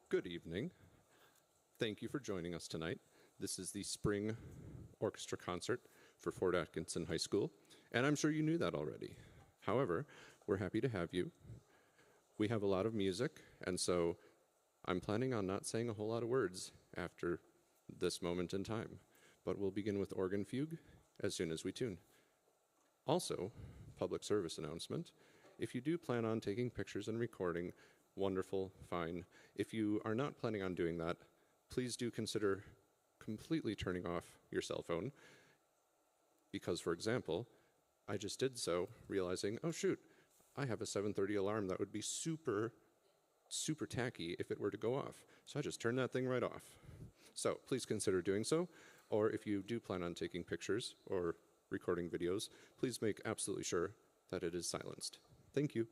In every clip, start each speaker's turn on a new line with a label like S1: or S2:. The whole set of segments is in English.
S1: Good evening. Thank you for joining us tonight. This is the spring orchestra concert for Fort Atkinson High School, and I'm sure you knew that already. However, we're happy to have you. We have a lot of music, and so I'm planning on not saying a whole lot of words after this moment in time, but we'll begin with organ fugue as soon as we tune. Also, public service announcement. If you do plan on taking pictures and recording, wonderful, fine. If you are not planning on doing that, please do consider completely turning off your cell phone. Because, for example, I just did so, realizing, oh shoot, I have a 7:30 alarm that would be super tacky if it were to go off. So I just turned that thing right off. So please consider doing so, or if you do plan on taking pictures or recording videos, please make absolutely sure that it is silenced. Thank you.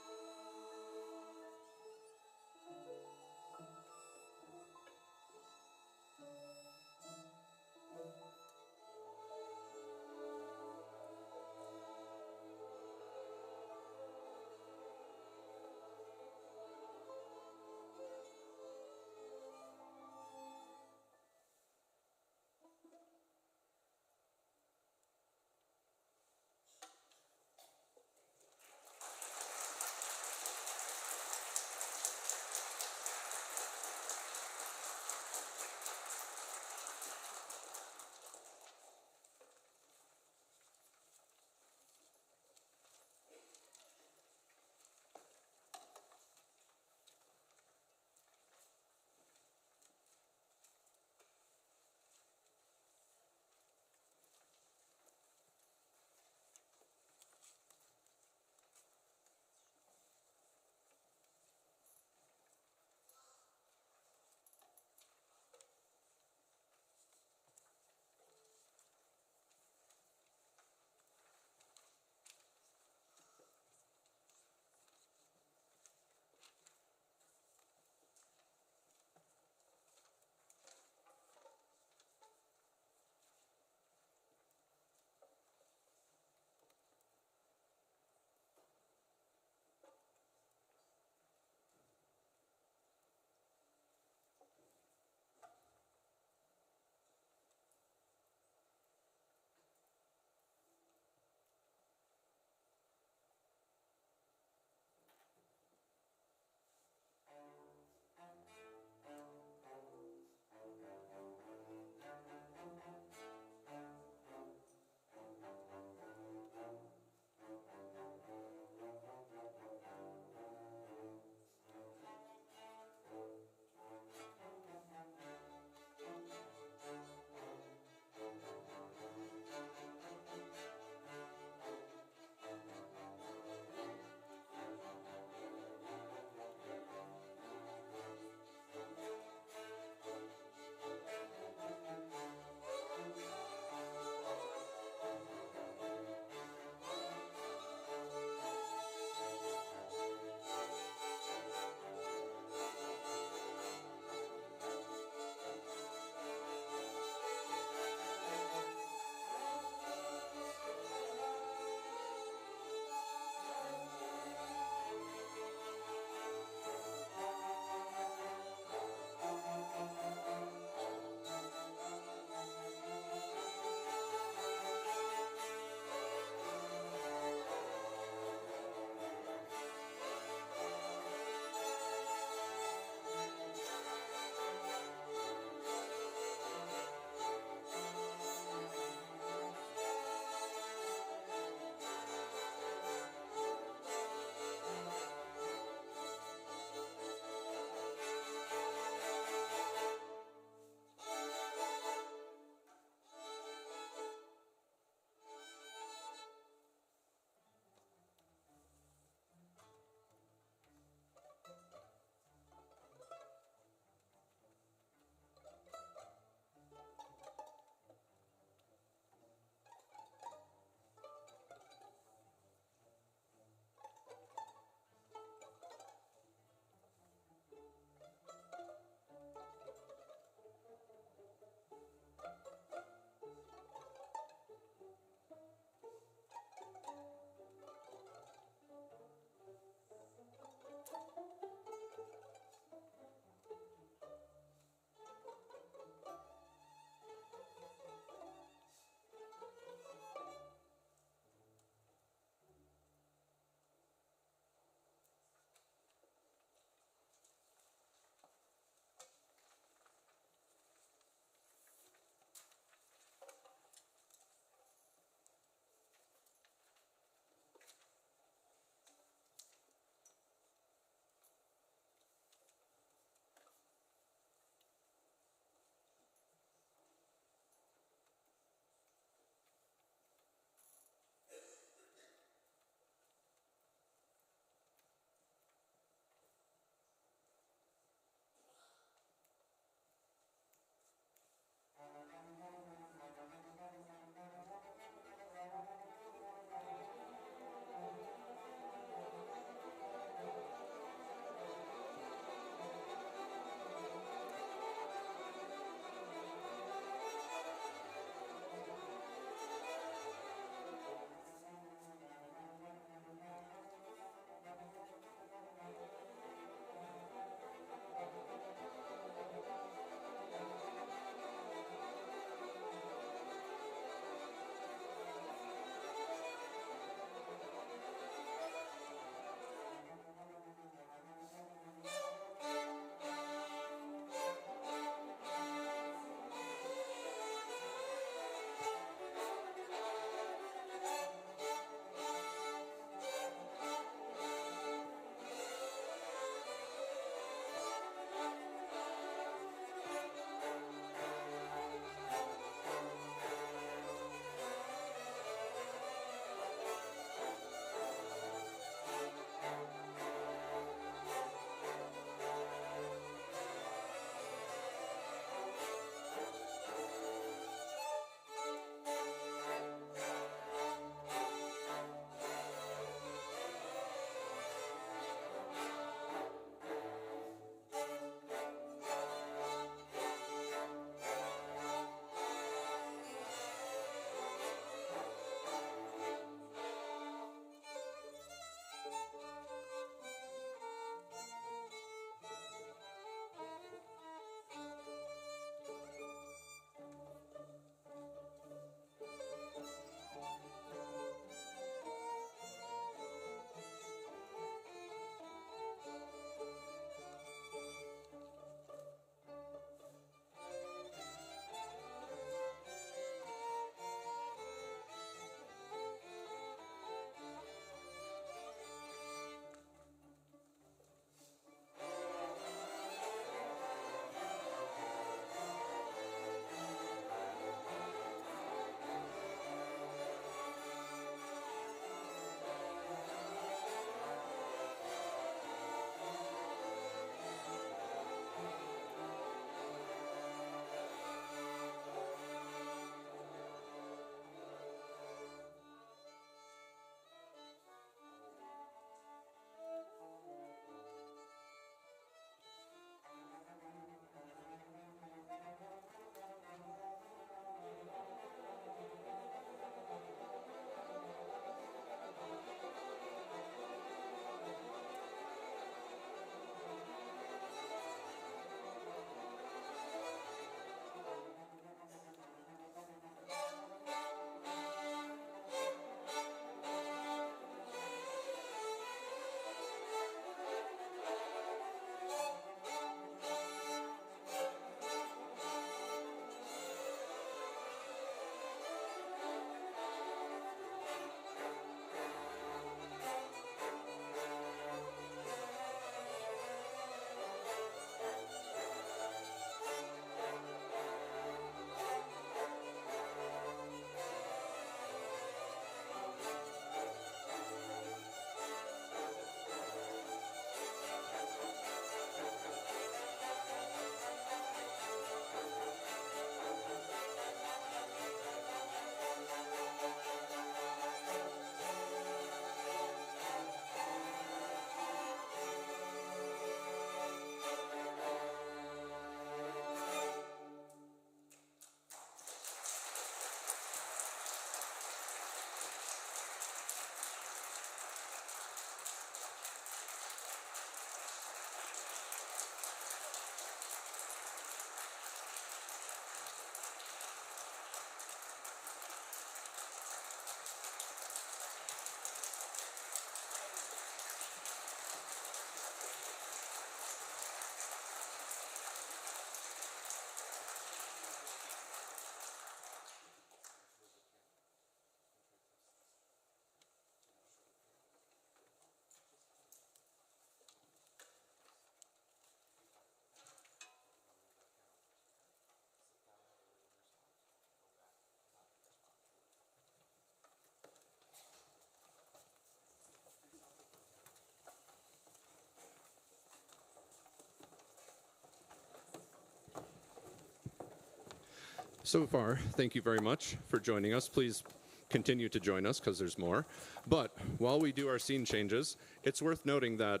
S1: So far, thank you very much for joining us. Please continue to join us because there's more. But while we do our scene changes, it's worth noting that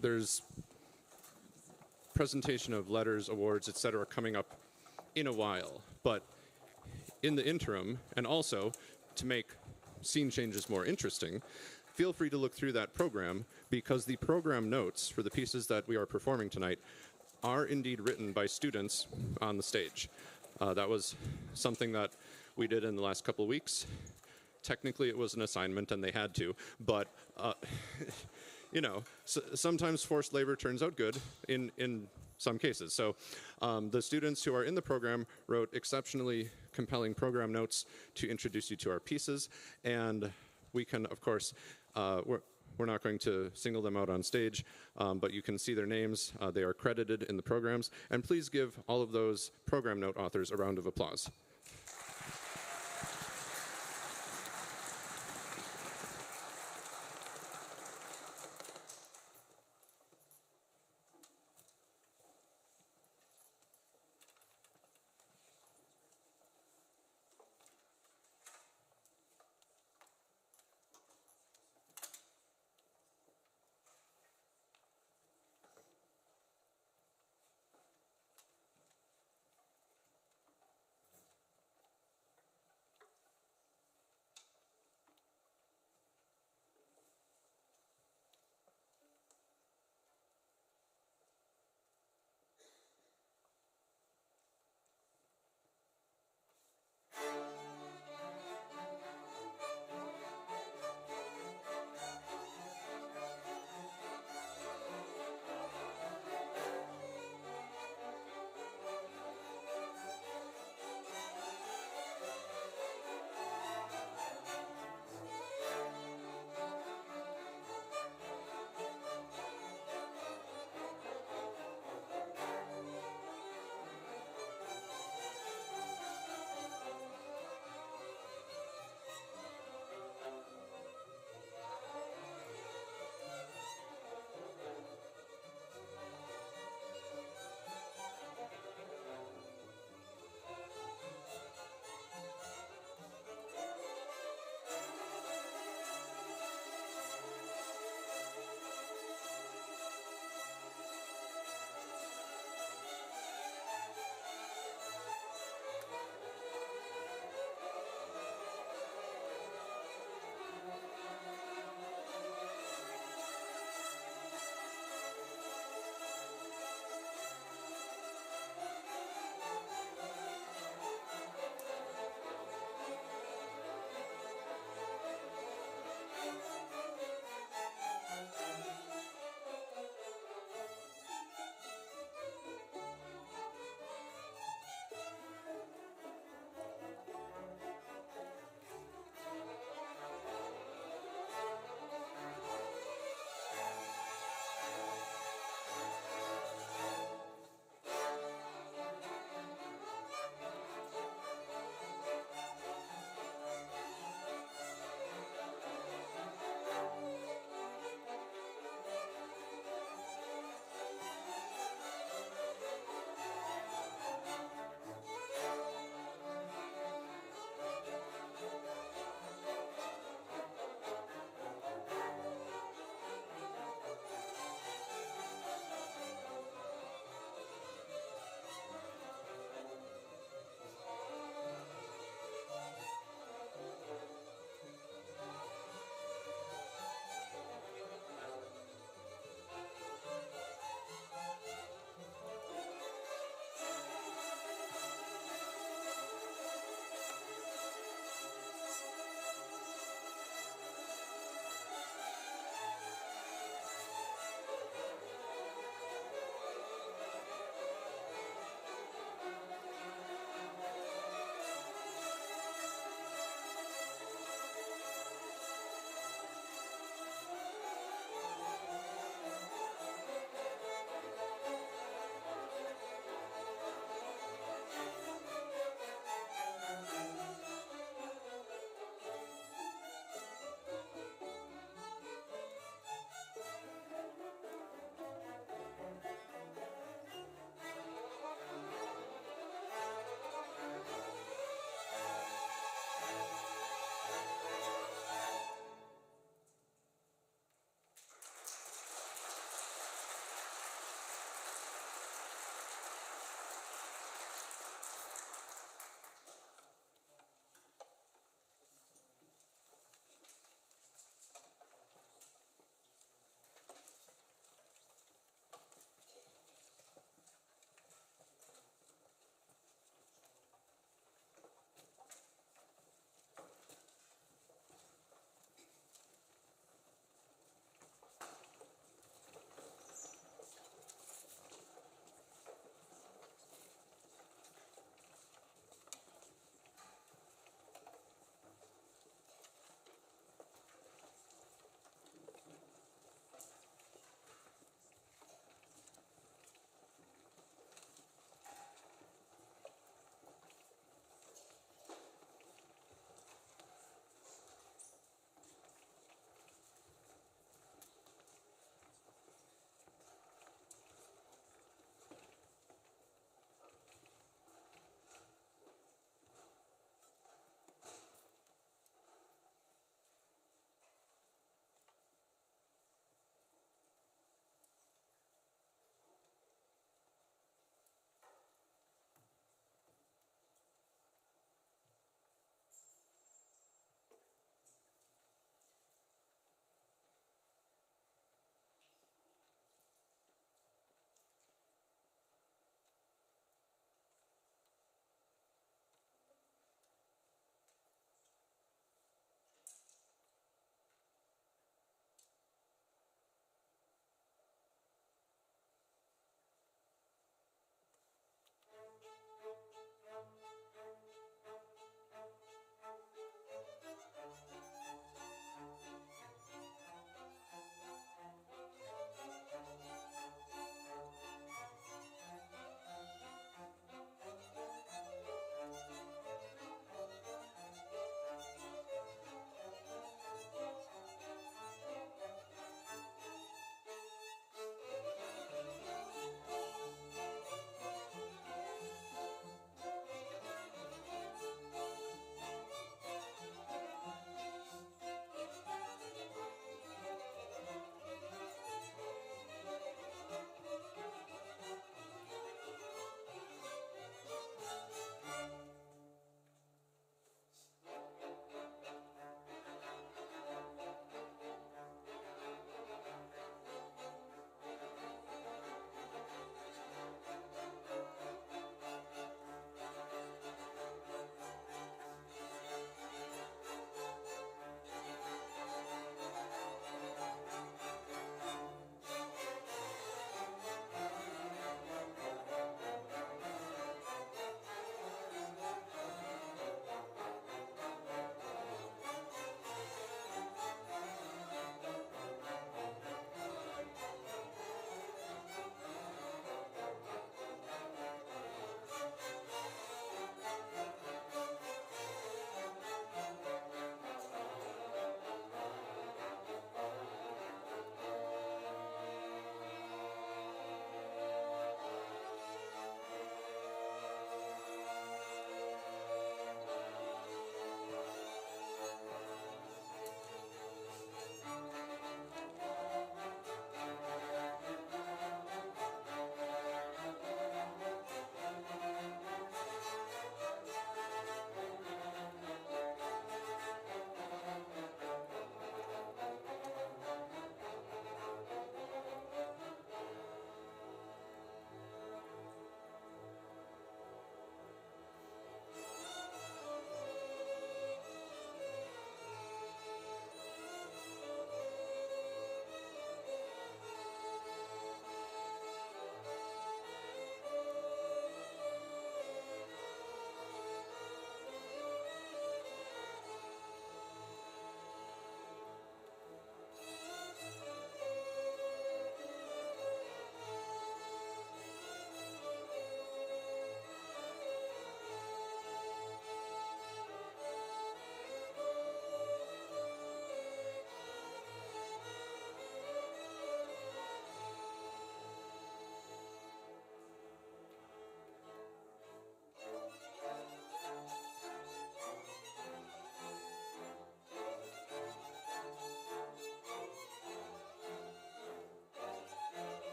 S1: there's presentation of letters, awards, etc. coming up in a while. But in the interim, and also to make scene changes more interesting, feel free to look through that program, because the program notes for the pieces that we are performing tonight are indeed written by students on the stage. That was something that we did in the last couple of weeks. Technically, it was an assignment, and they had to, but you know, sometimes forced labor turns out good in some cases. So the students who are in the program wrote exceptionally compelling program notes to introduce you to our pieces, and we can, of course, we're not going to single them out on stage, but you can see their names. They are credited in the programs, and please give all of those program note authors a round of applause.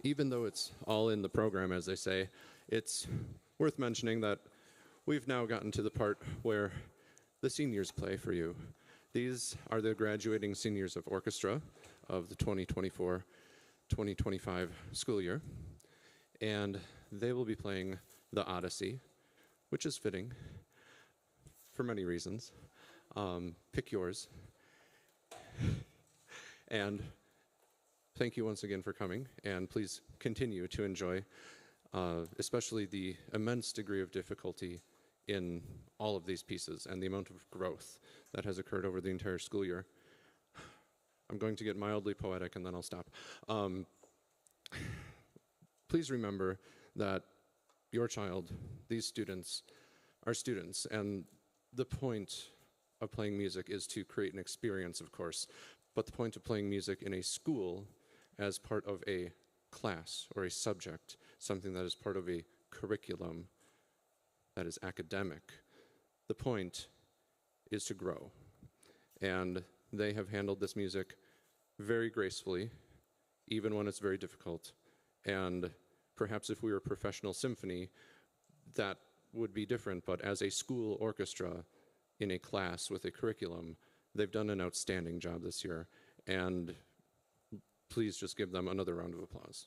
S1: even though it's all in the program, as they say, it's worth mentioning that we've now gotten to the part where the seniors play for you. These are the graduating seniors of orchestra of the 2024-2025 school year, and they will be playing the Odyssey, which is fitting for many reasons. Pick yours. And thank you once again for coming, and please continue to enjoy, especially the immense degree of difficulty in all of these pieces and the amount of growth that has occurred over the entire school year. I'm going to get mildly poetic and then I'll stop. Please remember that your child, these students, are students, and the point of playing music is to create an experience, of course, but the point of playing music in a school as part of a class or a subject, something that is part of a curriculum that is academic, the point is to grow. And they have handled this music very gracefully, even when it's very difficult. And perhaps if we were a professional symphony, that would be different, but as a school orchestra in a class with a curriculum, they've done an outstanding job this year, and please just give them another round of applause.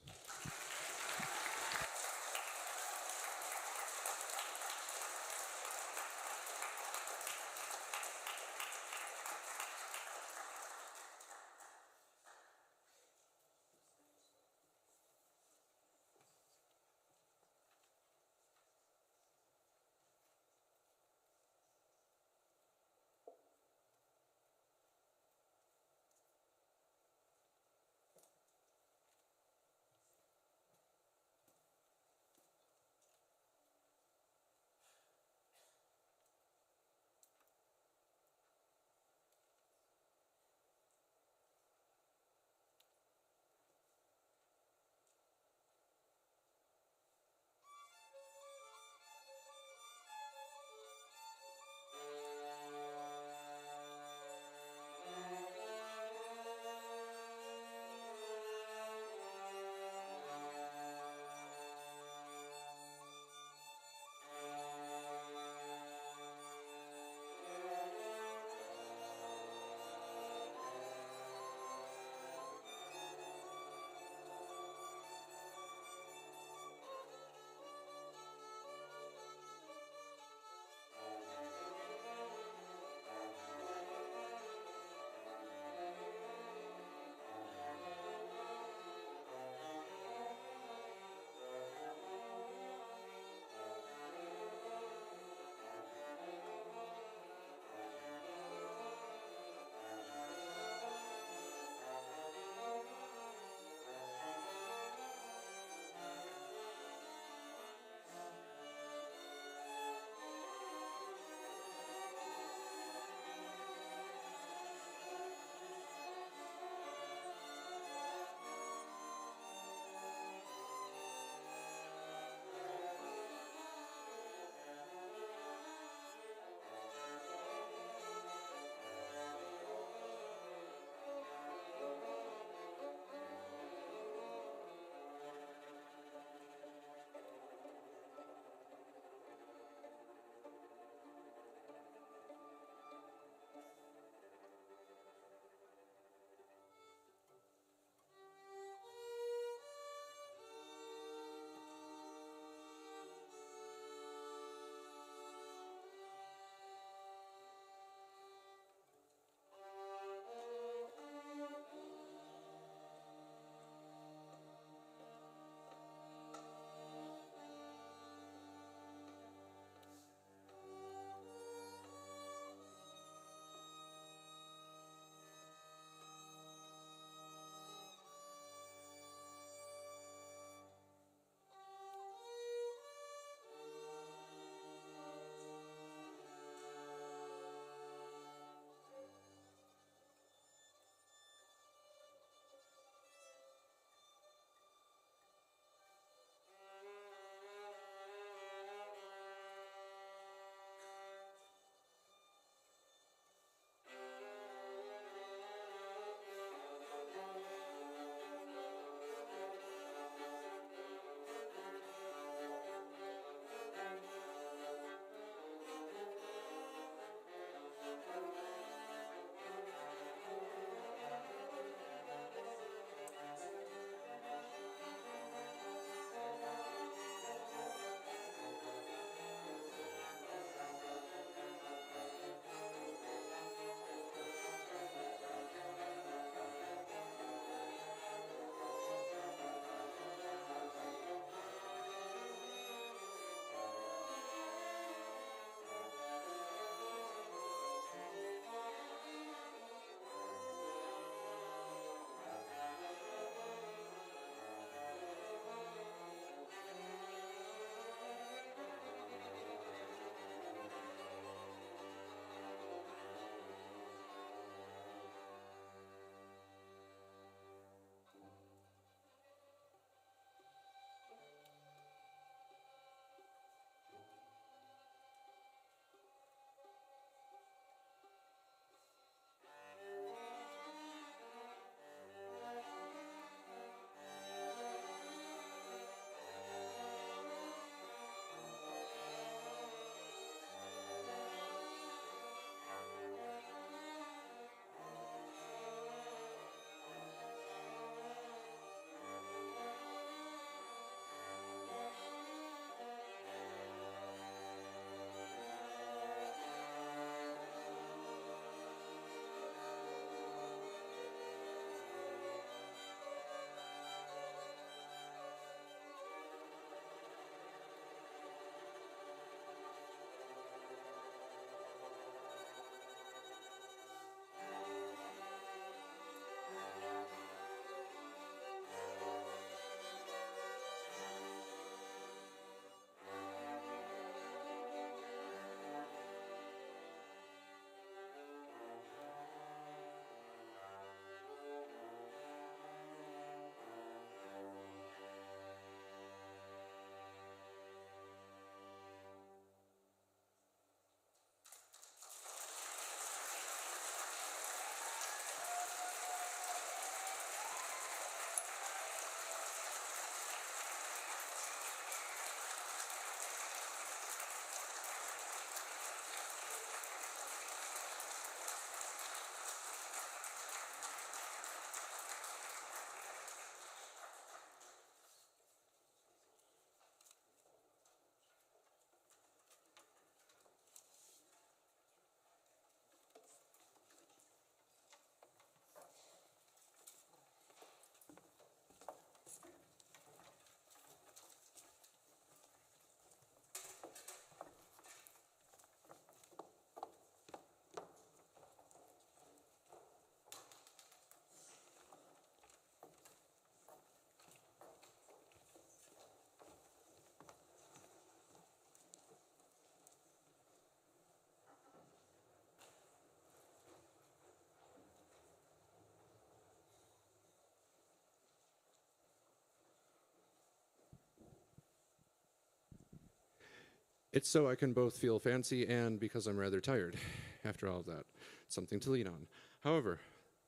S1: It's so I can both feel fancy and because I'm rather tired after all of that. Something to lean on. However,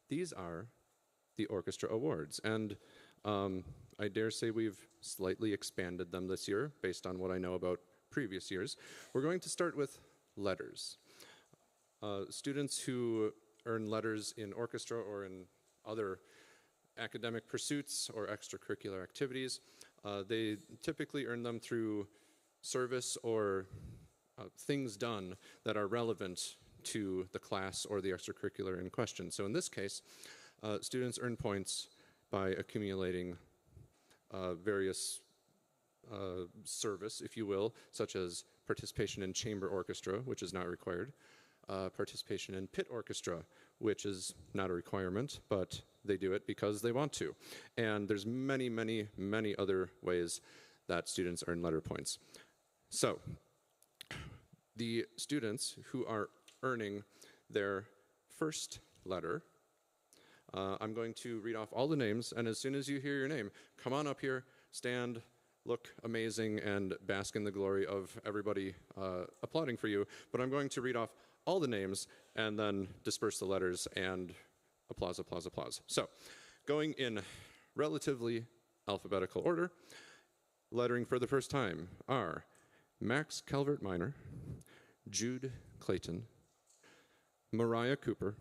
S1: these are the Orchestra Awards, and I dare say we've slightly expanded them this year based on what I know about previous years. We're going to start with letters. Students who earn letters in orchestra or in other academic pursuits or extracurricular activities, they typically earn them through service or things done that are relevant to the class or the extracurricular in question. So in this case, students earn points by accumulating various service, if you will, such as participation in chamber orchestra, which is not required, participation in pit orchestra, which is not a requirement, but they do it because they want to. And there's many, many, many other ways that students earn letter points. So, the students who are earning their first letter, I'm going to read off all the names, and as soon as you hear your name, come on up here, stand, look amazing, and bask in the glory of everybody applauding for you. But I'm going to read off all the names and then disperse the letters and applause, applause, applause. So, going in relatively alphabetical order, lettering for the first time are Max Calvert Minor, Jude Clayton, Mariah Cooper,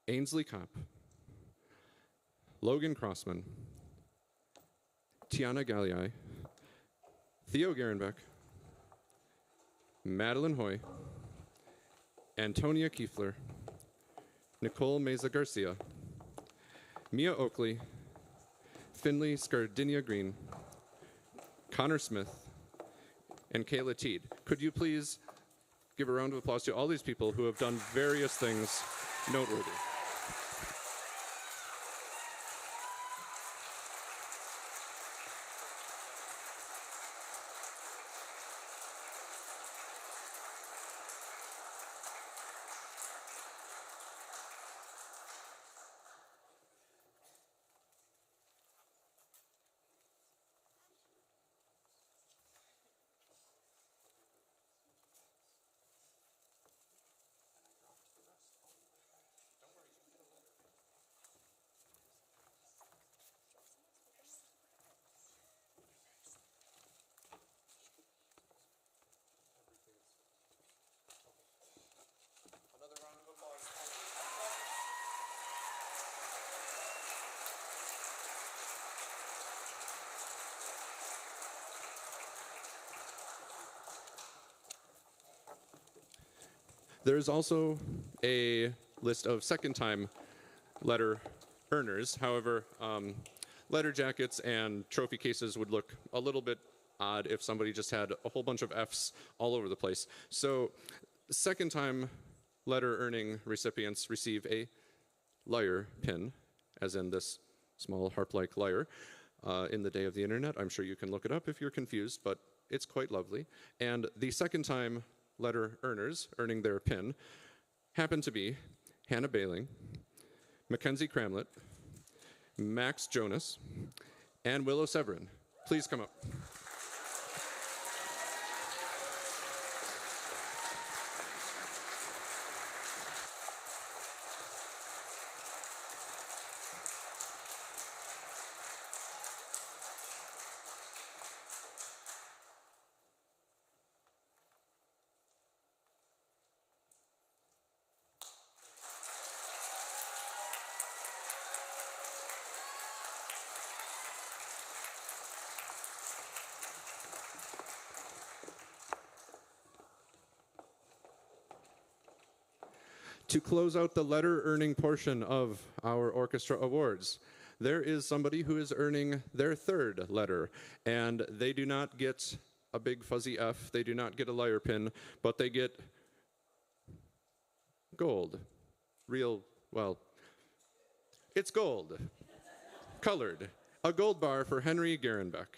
S1: Ainsley Kopp, Logan Crossman, Tiana Galliai, Theo Garenbeck, Madeline Hoy, Antonia Kiefler, Nicole Meza Garcia, Mia Oakley, Finley Scardinia Green, Connor Smith, and Kayla Teed. Could you please give a round of applause to all these people who have done various things noteworthy? There's also a list of second-time letter earners. However, letter jackets and trophy cases would look a little bit odd if somebody just had a whole bunch of Fs all over the place. So second-time letter-earning recipients receive a lyre pin, as in this small harp-like lyre. In the day of the internet, I'm sure you can look it up if you're confused, but it's quite lovely. And the second-time letter earners earning their pin happen to be Hannah Bailing, Mackenzie Cramlett, Max Jonas, and Willow Severin. Please come up. To close out the letter-earning portion of our orchestra awards, there is somebody who is earning their third letter, and they do not get a big fuzzy F, they do not get a lyre pin, but they get gold. Real, well, it's gold, colored. A gold bar for Henry Garenbeck.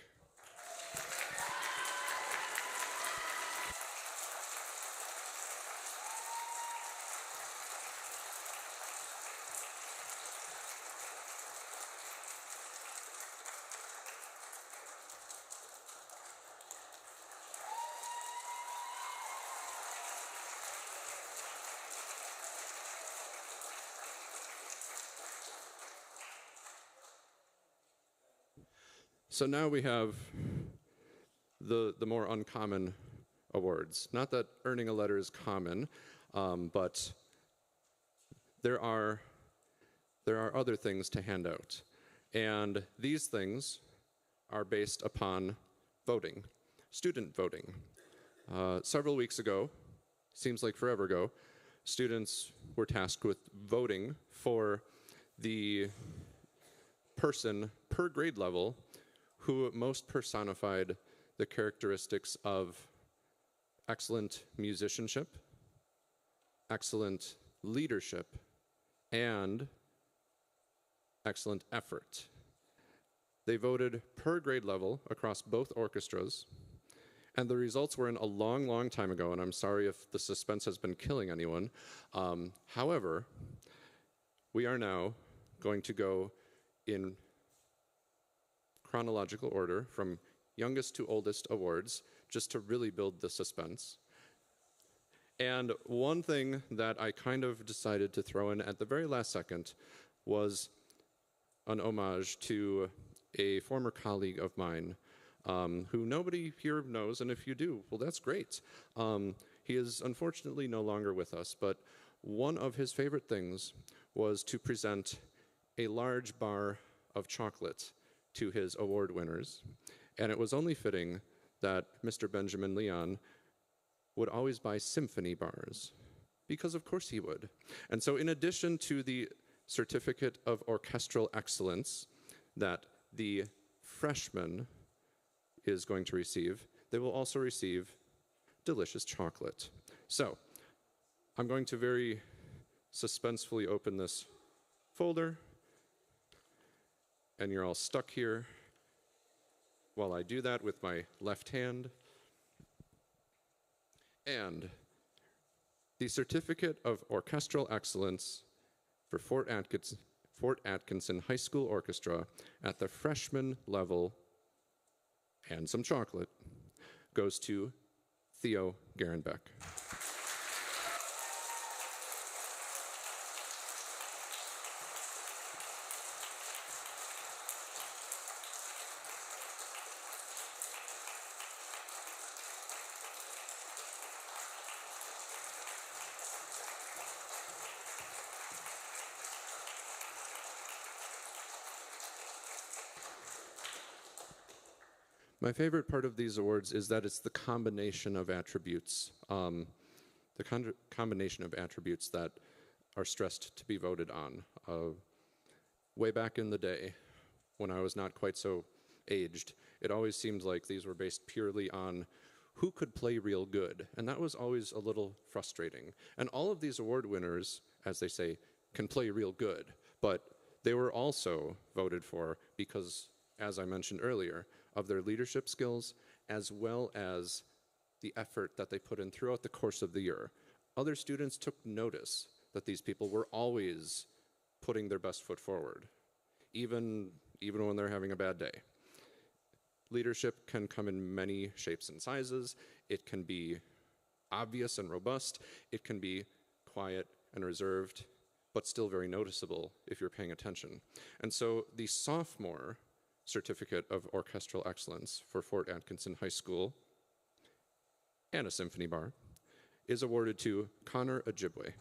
S1: So now we have the more uncommon awards. Not that earning a letter is common, but there are other things to hand out. And these things are based upon voting, student voting. Several weeks ago, seems like forever ago, students were tasked with voting for the person per grade level who most personified the characteristics of excellent musicianship, excellent leadership, and excellent effort. They voted per grade level across both orchestras, and the results were in a long, long time ago, and I'm sorry if the suspense has been killing anyone. However, we are now going to go in chronological order from youngest to oldest awards, just to really build the suspense. And one thing that I kind of decided to throw in at the very last second was an homage to a former colleague of mine who nobody here knows, and if you do, well, that's great. He is unfortunately no longer with us, but one of his favorite things was to present a large bar of chocolate to his award winners, and it was only fitting that Mr. Benjamin Leon would always buy symphony bars, because of course he would. And so in addition to the Certificate of Orchestral Excellence that the freshman is going to receive, they will also receive delicious chocolate. So I'm going to very suspensefully open this folder, and you're all stuck here while I do that with my left hand. And the Certificate of Orchestral Excellence for Fort Atkinson High School Orchestra at the freshman level, and some chocolate, goes to Theo Garenbeck. My favorite part of these awards is that it's the combination of attributes, combination of attributes that are stressed to be voted on. Way back in the day, when I was not quite so aged, it always seemed like these were based purely on who could play real good, and that was always a little frustrating. And all of these award winners, as they say, can play real good, but they were also voted for because, as I mentioned earlier, of their leadership skills, as well as the effort that they put in throughout the course of the year. Other students took notice that these people were always putting their best foot forward, even when they're having a bad day. Leadership can come in many shapes and sizes. It can be obvious and robust. It can be quiet and reserved, but still very noticeable if you're paying attention. And so the sophomore Certificate of Orchestral Excellence for Fort Atkinson High School and a symphony bar is awarded to Connor Ojibwe.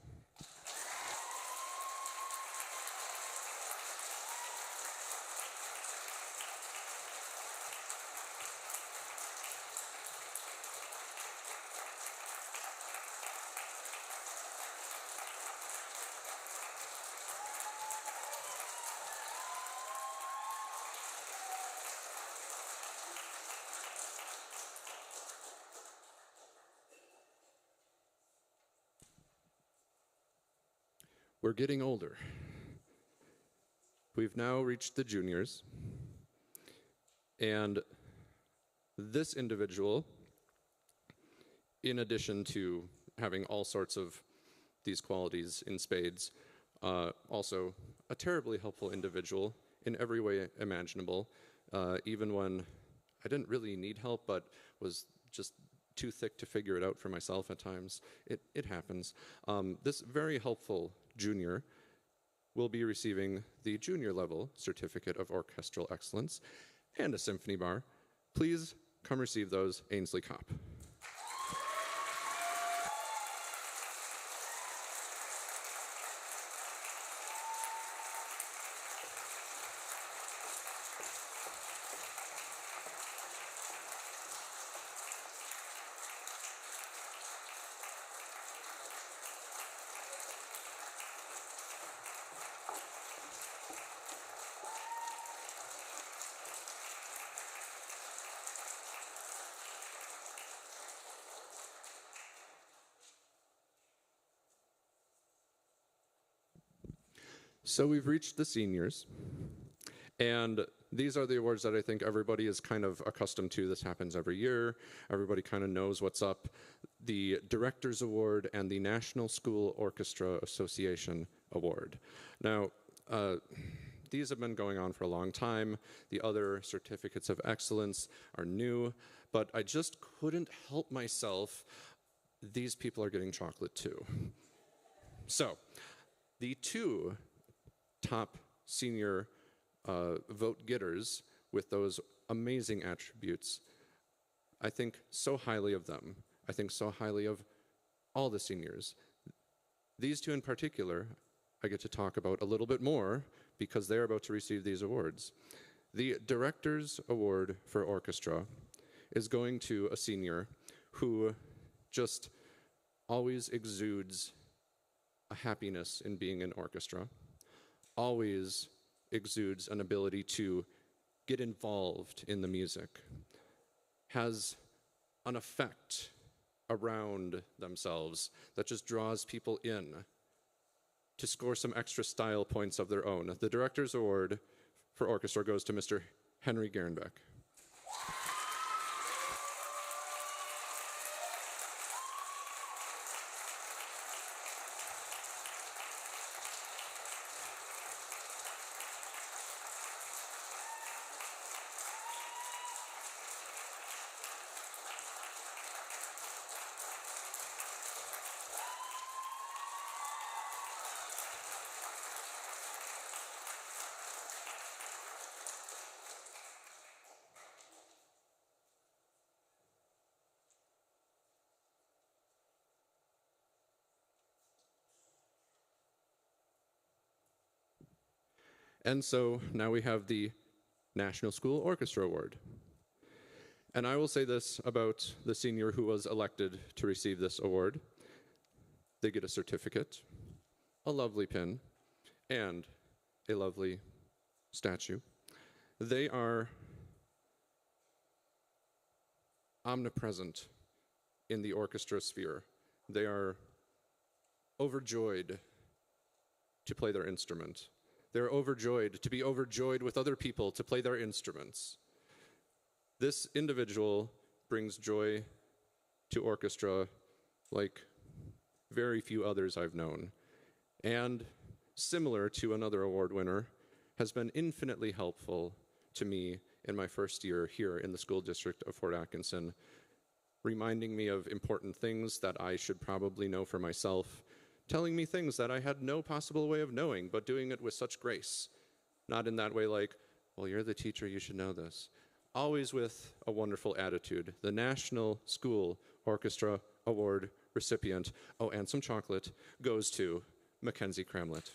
S1: We're getting older. We've now reached the juniors, and this individual, in addition to having all sorts of these qualities in spades, also a terribly helpful individual in every way imaginable, even when I didn't really need help, but was just too thick to figure it out for myself at times. It happens. This very helpful junior will be receiving the junior level Certificate of Orchestral Excellence and a symphony bar. Please come receive those, Ainsley Kopp. So we've reached the seniors, and these are the awards that I think everybody is kind of accustomed to. This happens every year. Everybody kind of knows what's up. The Director's Award and the National School Orchestra Association Award. Now, these have been going on for a long time. The other certificates of excellence are new, but I just couldn't help myself. These people are getting chocolate too. So, the two top senior vote getters with those amazing attributes, I think so highly of them. I think so highly of all the seniors. These two in particular, I get to talk about a little bit more because they're about to receive these awards. The Director's Award for Orchestra is going to a senior who just always exudes a happiness in being in orchestra, always exudes an ability to get involved in the music, has an effect around themselves that just draws people in to score some extra style points of their own. The Director's Award for Orchestra goes to Mr. Henry Gerenbeck. And so now we have the National School Orchestra Award. And I will say this about the senior who was elected to receive this award. They get a certificate, a lovely pin, and a lovely statue. They are omnipresent in the orchestra sphere. They are overjoyed to play their instrument. They're overjoyed to be overjoyed with other people to play their instruments. This individual brings joy to orchestra like very few others I've known. And similar to another award winner, has been infinitely helpful to me in my first year here in the school district of Fort Atkinson, reminding me of important things that I should probably know for myself, telling me things that I had no possible way of knowing, but doing it with such grace. Not in that way like, well, you're the teacher, you should know this. Always with a wonderful attitude. The National School Orchestra Award recipient, oh, and some chocolate, goes to Mackenzie Cramlett.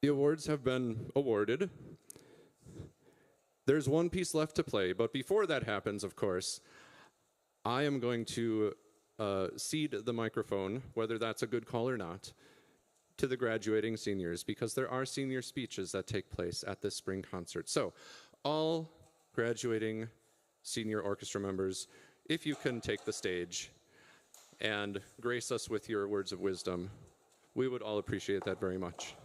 S1: The awards have been awarded. There's one piece left to play, but before that happens, of course, I am going to cede the microphone, whether that's a good call or not, to the graduating seniors, because there are senior speeches that take place at this spring concert. So all graduating senior orchestra members, if you can take the stage and grace us with your words of wisdom, we would all appreciate that very much.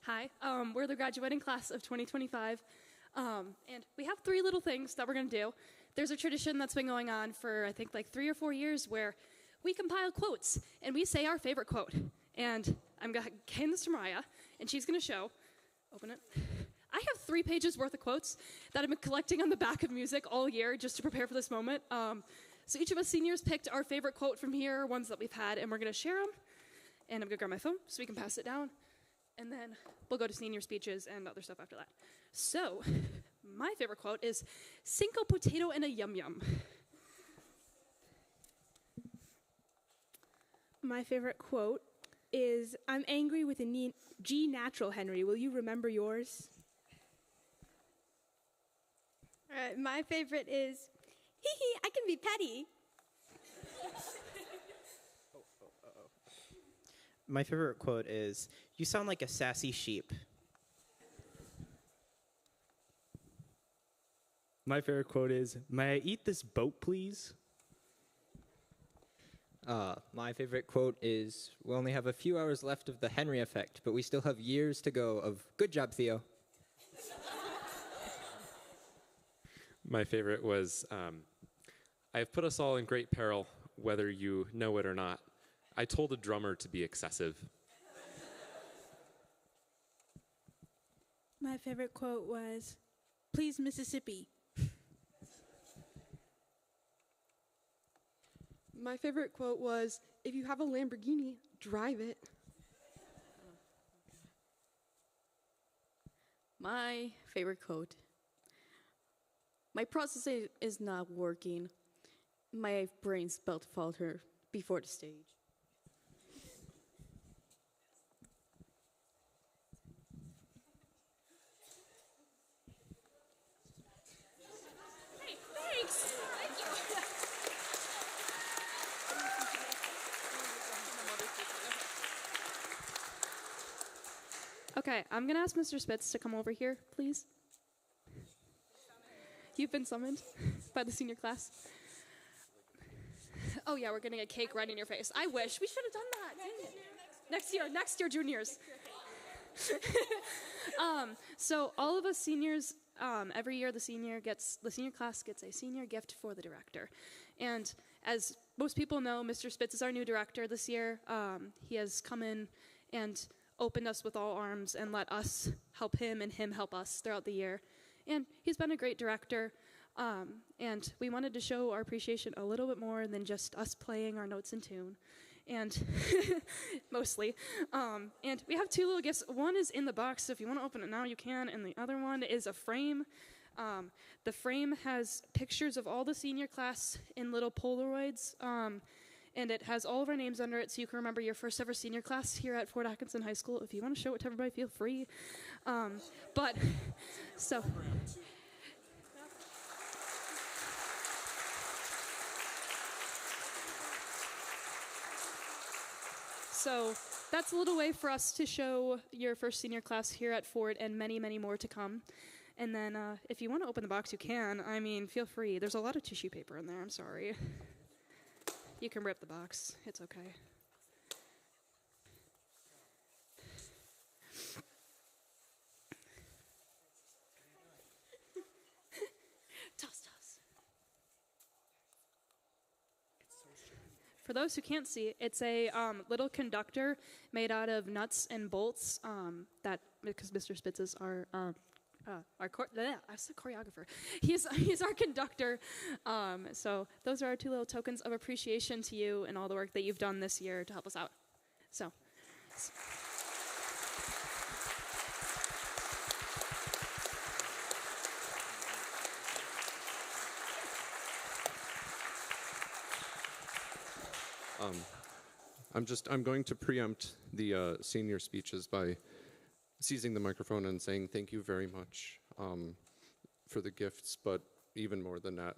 S2: Hi, we're the graduating class of 2025, and we have three little things that we're going to do. There's a tradition that's been going on for, I think, like 3 or 4 years where we compile quotes, and we say our favorite quote. And I'm going to hand this to Mariah, and she's going to show. Open it. I have 3 pages worth of quotes that I've been collecting on the back of music all year just to prepare for this moment. So each of us seniors picked our favorite quote from here, ones that we've had, and we're going to share them. And I'm going to grab my phone so we can pass it down. And then we'll go to senior speeches and other stuff after that. So, my favorite quote is, "Cinco potato and a yum-yum."
S3: My favorite quote is, "I'm angry with a G natural, Henry. Will you remember yours?"
S4: All right, my favorite is, "Hee hee, I can be petty."
S5: My favorite quote is, "You sound like a sassy sheep."
S6: My favorite quote is, "May I eat this boat, please?"
S7: My favorite quote is, "We only have a few hours left of the Henry effect, but we still have years to go of good job, Theo."
S8: My favorite was, "I have put us all in great peril, whether you know it or not. I told a drummer to be excessive."
S9: My favorite quote was, "Please, Mississippi."
S10: My favorite quote was, "If you have a Lamborghini, drive it."
S11: My favorite quote. "My processor is not working. My brain's about to falter before the stage."
S2: Hey, thanks! Thank you. Okay, I'm going to ask Mr. Spitz to come over here, please. You've been summoned by the senior class. Oh yeah, we're getting a cake right in your face. I wish. We should have done that. Next year, juniors. So all of us seniors, every year the senior class gets a senior gift for the director. And as most people know, Mr. Spitz is our new director this year. He has come in and opened us with all arms and let us help him and him help us throughout the year. And he's been a great director. And we wanted to show our appreciation a little bit more than just us playing our notes in tune. And mostly. And we have 2 little gifts. One is in the box, so if you want to open it now, you can. And the other one is a frame. The frame has pictures of all the senior class in little Polaroids. And it has all of our names under it, so you can remember your first ever senior class here at Fort Atkinson High School. If you want to show it to everybody, feel free. So that's a little way for us to show your first senior class here at Fort and many, many more to come. And then if you want to open the box, you can. I mean, feel free. There's a lot of tissue paper in there. I'm sorry. You can rip the box. It's okay. Toss. For those who can't see, it's a little conductor made out of nuts and bolts that, because Mr. Spitz is our I said choreographer. He's our conductor. So those are our 2 little tokens of appreciation to you and all the work that you've done this year to help us out. So.
S1: I'm going to preempt the senior speeches by seizing the microphone and saying thank you very much for the gifts, but even more than that,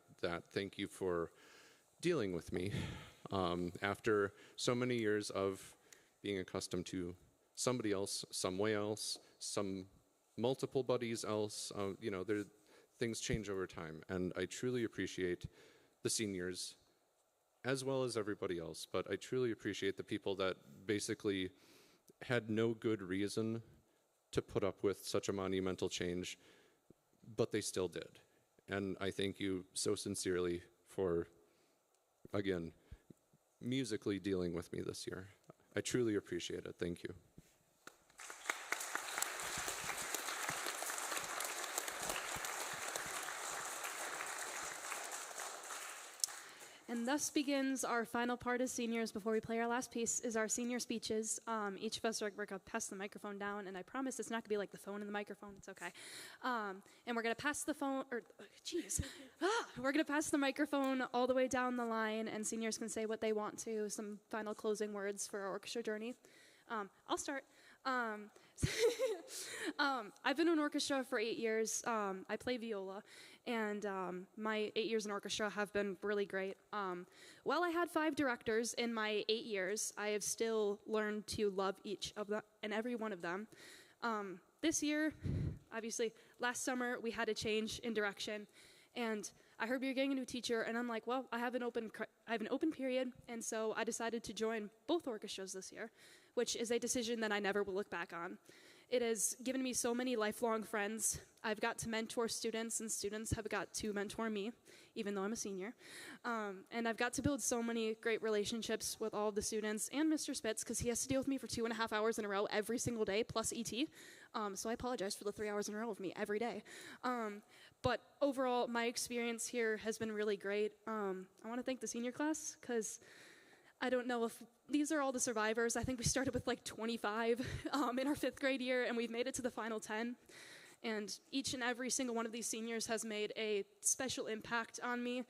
S1: thank you for dealing with me. After so many years of being accustomed to somebody else, some way else, some multiple buddies else, things change over time, and I truly appreciate the seniors as well as everybody else, but I truly appreciate the people that basically had no good reason to put up with such a monumental change, but they still did. And I thank you so sincerely for, again, musically dealing with me this year. I truly appreciate it. Thank you.
S2: And thus begins our final part as seniors. Before we play our last piece is our senior speeches. Each of us are going to pass the microphone down, and I promise it's not going to be like the phone and the microphone. It's okay. And we're going to pass the phone, we're going to pass the microphone all the way down the line, and seniors can say what they want to, some final closing words for our orchestra journey. I'll start. I've been in orchestra for 8 years. I play viola, and my 8 years in orchestra have been really great. While I had 5 directors in my 8 years, I have still learned to love each of them and every one of them. This year, obviously, last summer, we had a change in direction, and I heard we were getting a new teacher, and I'm like, well, I have an open period, and so I decided to join both orchestras this year, which is a decision that I never will look back on. It has given me so many lifelong friends. I've got to mentor students, and students have got to mentor me, even though I'm a senior. And I've got to build so many great relationships with all of the students and Mr. Spitz, because he has to deal with me for 2.5 hours in a row every single day, plus ET. So I apologize for the 3 hours in a row of me every day. But overall, my experience here has been really great. I want to thank the senior class, because I don't know if these are all the survivors. I think we started with like 25 in our 5th grade year, and we've made it to the final 10. And each and every single one of these seniors has made a special impact on me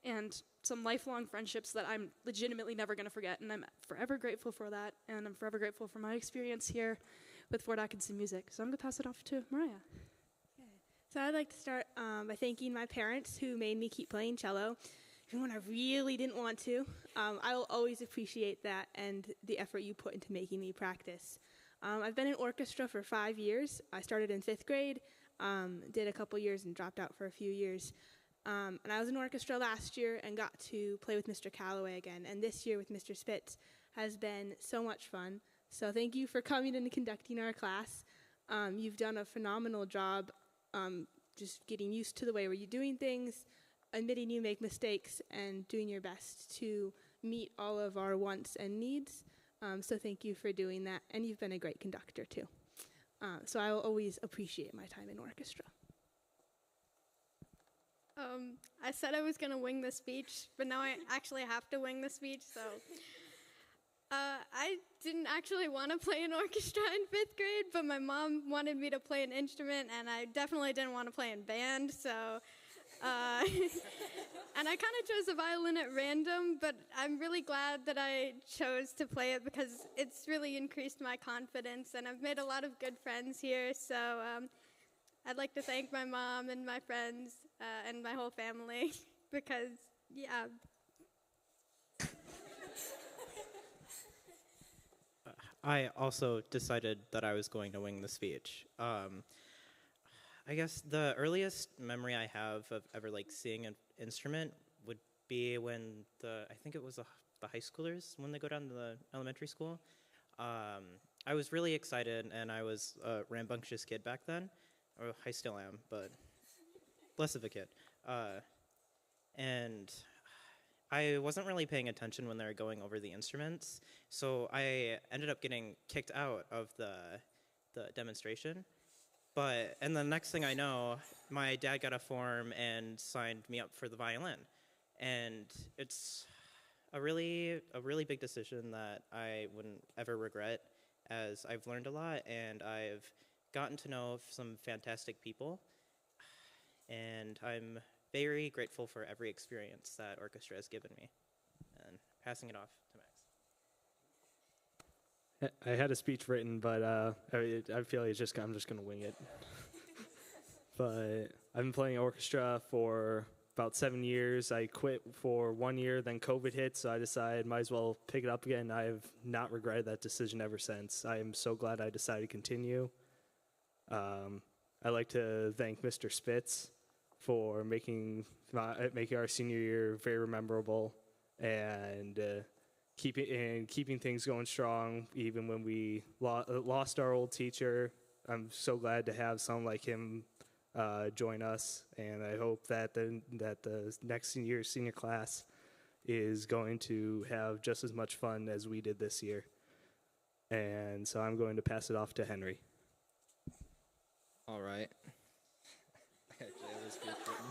S2: and some lifelong friendships that I'm legitimately never going to forget. And I'm forever grateful for that. And I'm forever grateful for my experience here with Fort Atkinson Music. So I'm going to pass it off to Mariah.
S3: So I'd like to start by thanking my parents who made me keep playing cello, even when I really didn't want to. I will always appreciate that and the effort you put into making me practice. I've been in orchestra for 5 years. I started in 5th grade, did a couple years and dropped out for a few years. And I was in orchestra last year and got to play with Mr. Calloway again. And this year with Mr. Spitz has been so much fun. So thank you for coming and conducting our class. You've done a phenomenal job just getting used to the way you're doing things, admitting you make mistakes, and doing your best to meet all of our wants and needs. So thank you for doing that, and you've been a great conductor too. So I will always appreciate my time in orchestra.
S4: I said I was going to wing the speech, but now I actually have to wing the speech, so. I didn't actually want to play an orchestra in 5th grade, but my mom wanted me to play an instrument, and I definitely didn't want to play in band, so. And I kind of chose the violin at random, but I'm really glad that I chose to play it because it's really increased my confidence, and I've made a lot of good friends here, so I'd like to thank my mom and my friends and my whole family because, yeah.
S5: I also decided that I was going to wing the speech. I guess the earliest memory I have of ever seeing an instrument would be when I think it was the high schoolers when they go down to the elementary school. I was really excited, and I was a rambunctious kid back then. Or I still am, but less of a kid. And I wasn't really paying attention when they were going over the instruments, so I ended up getting kicked out of the demonstration. And the next thing I know, my dad got a form and signed me up for the violin. And it's a really big decision that I wouldn't ever regret, as I've learned a lot and I've gotten to know some fantastic people. And I'm very grateful for every experience that orchestra has given me. And passing it off to Max.
S6: I had a speech written, but I feel like I'm just gonna wing it. But I've been playing orchestra for about 7 years. I quit for 1 year, then COVID hit, so I decided might as well pick it up again. I have not regretted that decision ever since. I am so glad I decided to continue. I'd like to thank Mr. Spitz for making our senior year very memorable and keeping things going strong even when we lost our old teacher. I'm so glad to have someone like him join us, and I hope that the next year's senior class is going to have just as much fun as we did this year. And so I'm going to pass it off to Henry.
S7: All right. Actually, I have a speech written.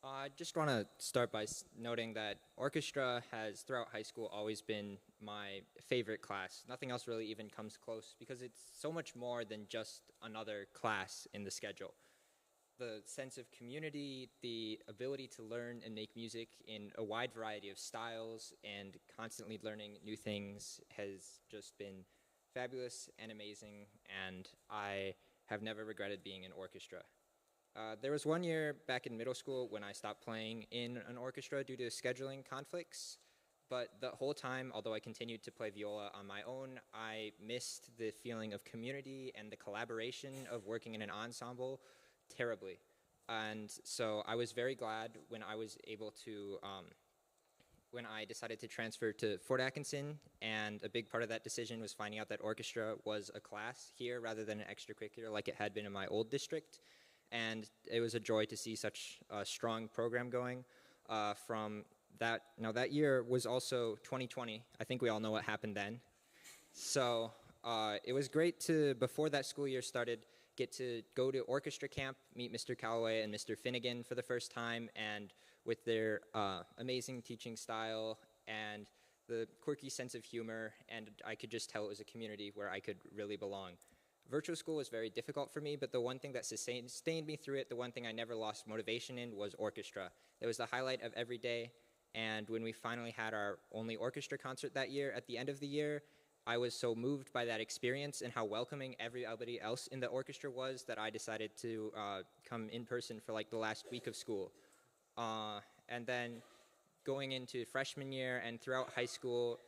S7: I just want to start by noting that orchestra has, throughout high school, always been my favorite class. Nothing else really even comes close because it's so much more than just another class in the schedule. The sense of community, the ability to learn and make music in a wide variety of styles and constantly learning new things has just been fabulous and amazing, and I have never regretted being in orchestra. There was 1 year back in middle school when I stopped playing in an orchestra due to scheduling conflicts, but the whole time, although I continued to play viola on my own, I missed the feeling of community and the collaboration of working in an ensemble terribly. And so I was very glad when I was able to, when I decided to transfer to Fort Atkinson, and a big part of that decision was finding out that orchestra was a class here rather than an extracurricular like it had been in my old district. And it was a joy to see such a strong program going from that. Now, that year was also 2020. I think we all know what happened then. So it was great to, before that school year started, get to go to orchestra camp, meet Mr. Calloway and Mr. Finnegan for the first time, and with their amazing teaching style and the quirky sense of humor, and I could just tell it was a community where I could really belong. Virtual school was very difficult for me, but the one thing that sustained me through it, the one thing I never lost motivation in, was orchestra. It was the highlight of every day, and when we finally had our only orchestra concert that year, at the end of the year, I was so moved by that experience and how welcoming everybody else in the orchestra was that I decided to come in person for like the last week of school. And then going into freshman year and throughout high school,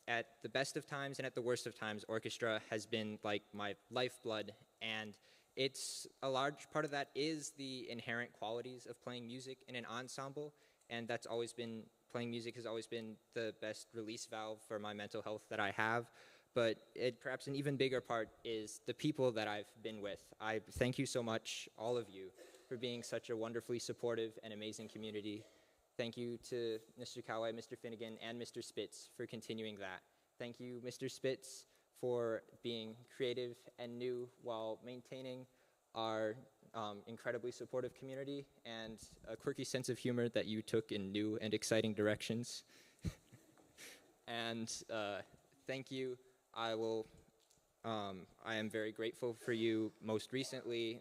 S7: at the best of times and at the worst of times, orchestra has been like my lifeblood, and it's a large part of that is the inherent qualities of playing music in an ensemble, and that's always been, playing music has always been the best release valve for my mental health that I have. But perhaps an even bigger part is the people that I've been with. I thank you so much, all of you, for being such a wonderfully supportive and amazing community. Thank you to Mr. Calloway, Mr. Finnegan, and Mr. Spitz for continuing that. Thank you, Mr. Spitz, for being creative and new while maintaining our incredibly supportive community and a quirky sense of humor that you took in new and exciting directions. And thank you. I am very grateful for you most recently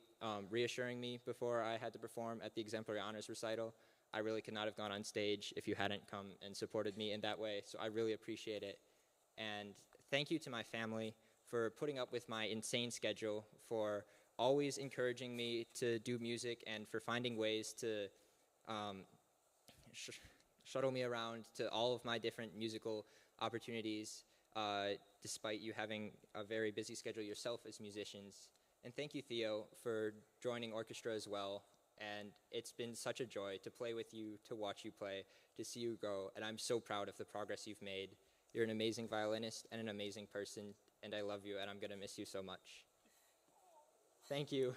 S7: reassuring me before I had to perform at the Exemplary Honors Recital. I really could not have gone on stage if you hadn't come and supported me in that way, so I really appreciate it. And thank you to my family for putting up with my insane schedule, for always encouraging me to do music, and for finding ways to shuttle me around to all of my different musical opportunities, despite you having a very busy schedule yourself as musicians. And thank you, Theo, for joining orchestra as well. And it's been such a joy to play with you, to watch you play, to see you grow, and I'm so proud of the progress you've made. You're an amazing violinist and an amazing person, and I love you, and I'm going to miss you so much. Thank you,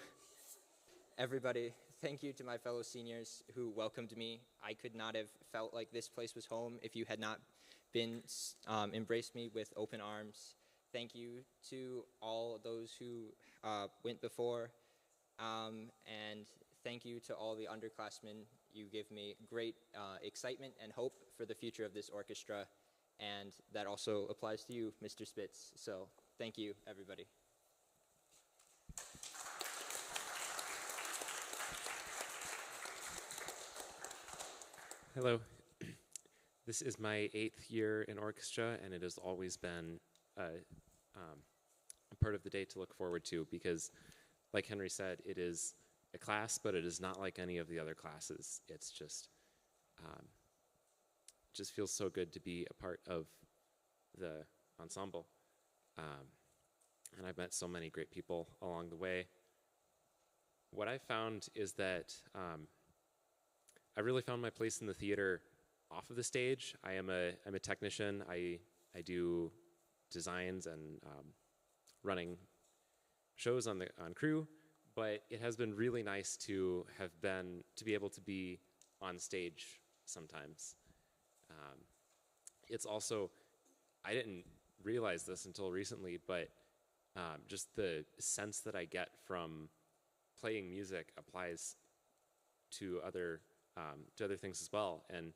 S7: everybody. thank you to my fellow seniors who welcomed me. I could not have felt like this place was home if you had not been embraced me with open arms. Thank you to all those who went before, and thank you to all the underclassmen. You give me great excitement and hope for the future of this orchestra, and that also applies to you, Mr. Spitz. So thank you, everybody.
S8: Hello. This is my 8th year in orchestra, and it has always been a part of the day to look forward to because, like Henry said, it is a class, but it is not like any of the other classes. It's just feels so good to be a part of the ensemble. And I've met so many great people along the way. What I found is that I really found my place in the theater off of the stage. I'm a technician. I do designs and running shows on crew, but it has been really nice to be able to be on stage sometimes. It's also, I didn't realize this until recently, but just the sense that I get from playing music applies to other things as well. And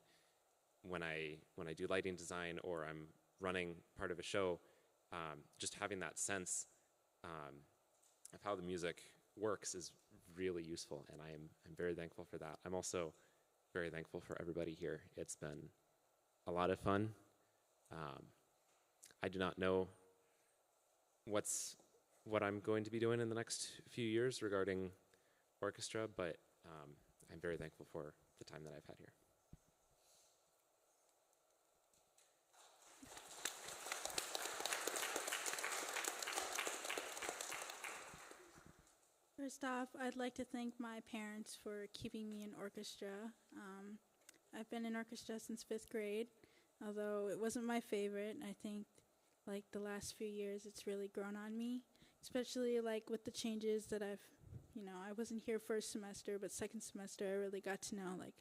S8: when I do lighting design or I'm running part of a show, just having that sense of how the music works is really useful, and I'm very thankful for that. I'm also very thankful for everybody here. It's been a lot of fun. I do not know what I'm going to be doing in the next few years regarding orchestra, but I'm very thankful for the time that I've had here.
S9: First off, I'd like to thank my parents for keeping me in orchestra. I've been in orchestra since 5th grade, although it wasn't my favorite. I think like the last few years it's really grown on me, especially like with the changes that I wasn't here first semester, but second semester I really got to know like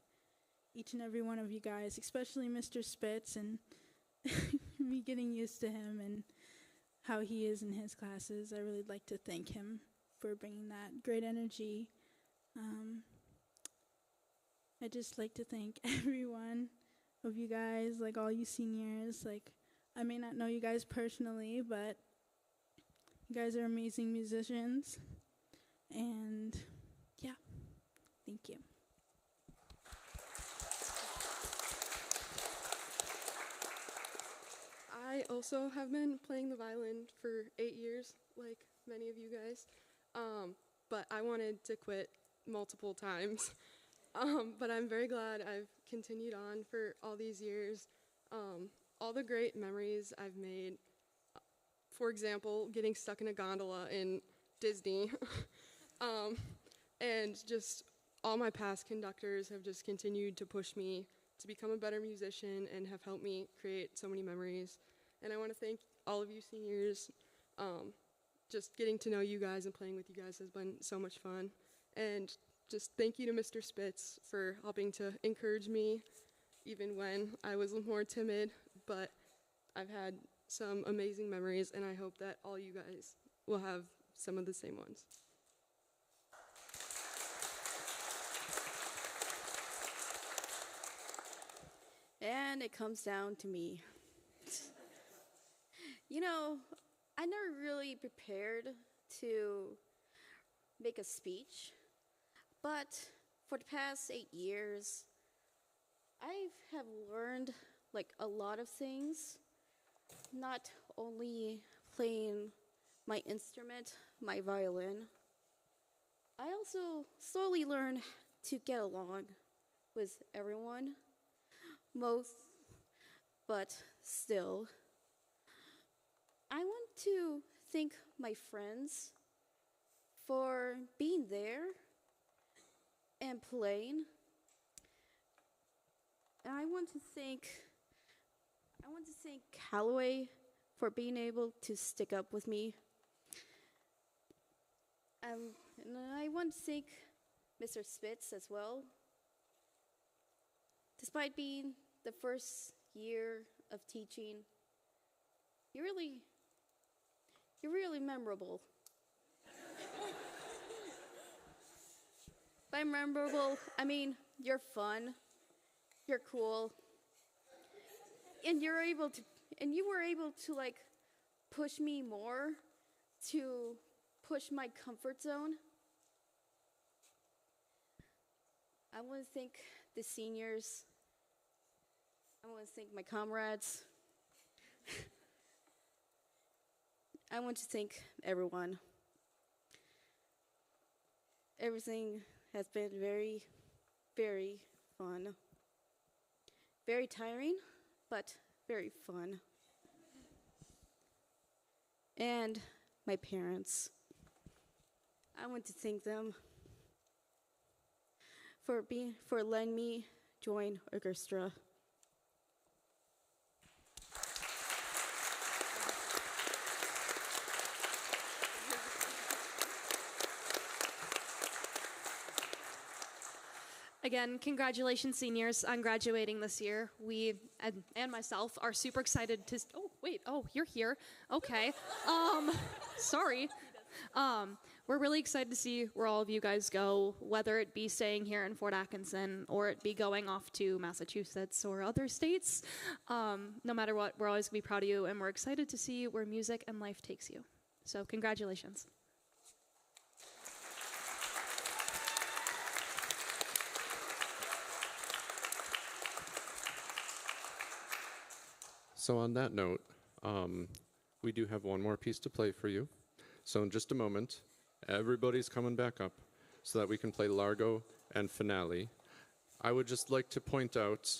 S9: each and every one of you guys, especially Mr. Spitz, and me getting used to him and how he is in his classes. I really like to thank him for bringing that great energy. I'd just like to thank every one of you guys, like all you seniors. Like, I may not know you guys personally, but you guys are amazing musicians. And yeah, thank you.
S10: I also have been playing the violin for 8 years, like many of you guys. But I wanted to quit multiple times. But I'm very glad I've continued on for all these years. All the great memories I've made, for example, getting stuck in a gondola in Disney. And just all my past conductors have just continued to push me to become a better musician and have helped me create so many memories. And I want to thank all of you seniors. Just getting to know you guys and playing with you guys has been so much fun. And just thank you to Mr. Spitz for helping to encourage me even when I was more timid. But I've had some amazing memories, and I hope that all you guys will have some of the same ones.
S11: And it comes down to me. I never really prepared to make a speech, but for the past 8 years, I have learned like a lot of things, not only playing my instrument, my violin. I also slowly learned to get along with everyone, but still. I want to thank my friends for being there and playing. And I want to thank Callaway for being able to stick up with me. And I want to thank Mr. Spitz as well. Despite being the first year of teaching, you're really memorable. By memorable, I mean you're fun, you're cool, and you were able to like push me more, to push my comfort zone. I want to thank the seniors. I want to thank my comrades. I want to thank everyone. Everything has been very, very fun. Very tiring, but very fun. And my parents. I want to thank them for letting me join Orchestra.
S2: Again, congratulations, seniors, on graduating this year. We and myself are super excited to. Oh, wait. Oh, you're here. Okay. Sorry. We're really excited to see where all of you guys go, whether it be staying here in Fort Atkinson or it be going off to Massachusetts or other states. No matter what, we're always going to be proud of you, and we're excited to see where music and life takes you. So, congratulations.
S1: So on that note, we do have one more piece to play for you. So in just a moment, everybody's coming back up so that we can play Largo and Finale. I would just like to point out,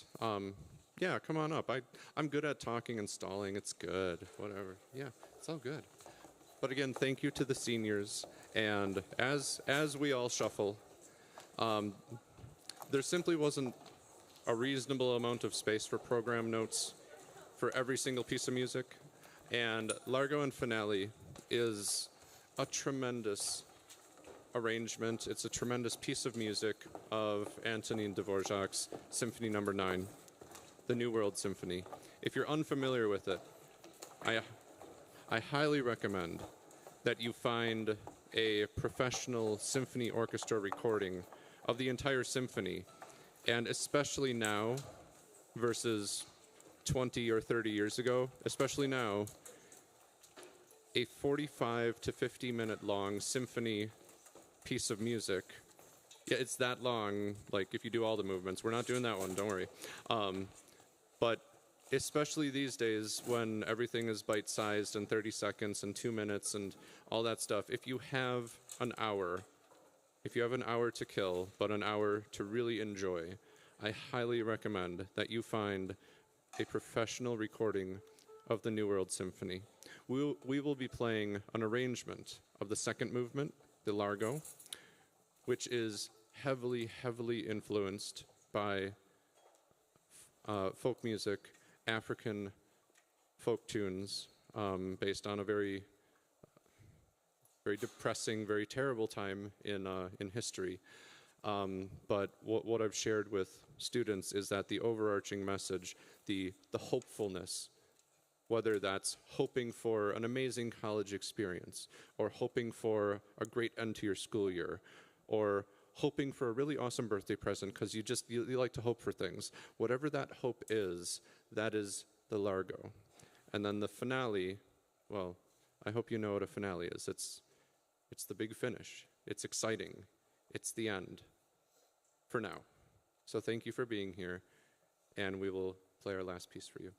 S1: yeah, come on up. I'm good at talking and stalling. It's good, whatever. Yeah, it's all good. But again, thank you to the seniors. And as we all shuffle, there simply wasn't a reasonable amount of space for program notes for every single piece of music. And Largo and Finale is a tremendous arrangement. It's a tremendous piece of music of Antonin Dvorak's Symphony No. 9, the New World Symphony. If you're unfamiliar with it, I highly recommend that you find a professional symphony orchestra recording of the entire symphony, and especially now versus 20 or 30 years ago, especially now, a 45 to 50 minute long symphony piece of music. Yeah, it's that long, like if you do all the movements. We're not doing that one, don't worry. But especially these days when everything is bite-sized and 30 seconds and 2 minutes and all that stuff, if you have an hour to kill, but an hour to really enjoy, I highly recommend that you find a professional recording of the New World Symphony. We will be playing an arrangement of the second movement, the Largo, which is heavily, heavily influenced by folk music, African folk tunes, based on a very, very depressing, very terrible time in history. But what I've shared with students is that the overarching message, the hopefulness, whether that's hoping for an amazing college experience, or hoping for a great end to your school year, or hoping for a really awesome birthday present because you like to hope for things. Whatever that hope is, that is the Largo. And then the finale, well, I hope you know what a finale is. It's the big finish. It's exciting. It's the end. For now. So thank you for being here, and we will play our last piece for you.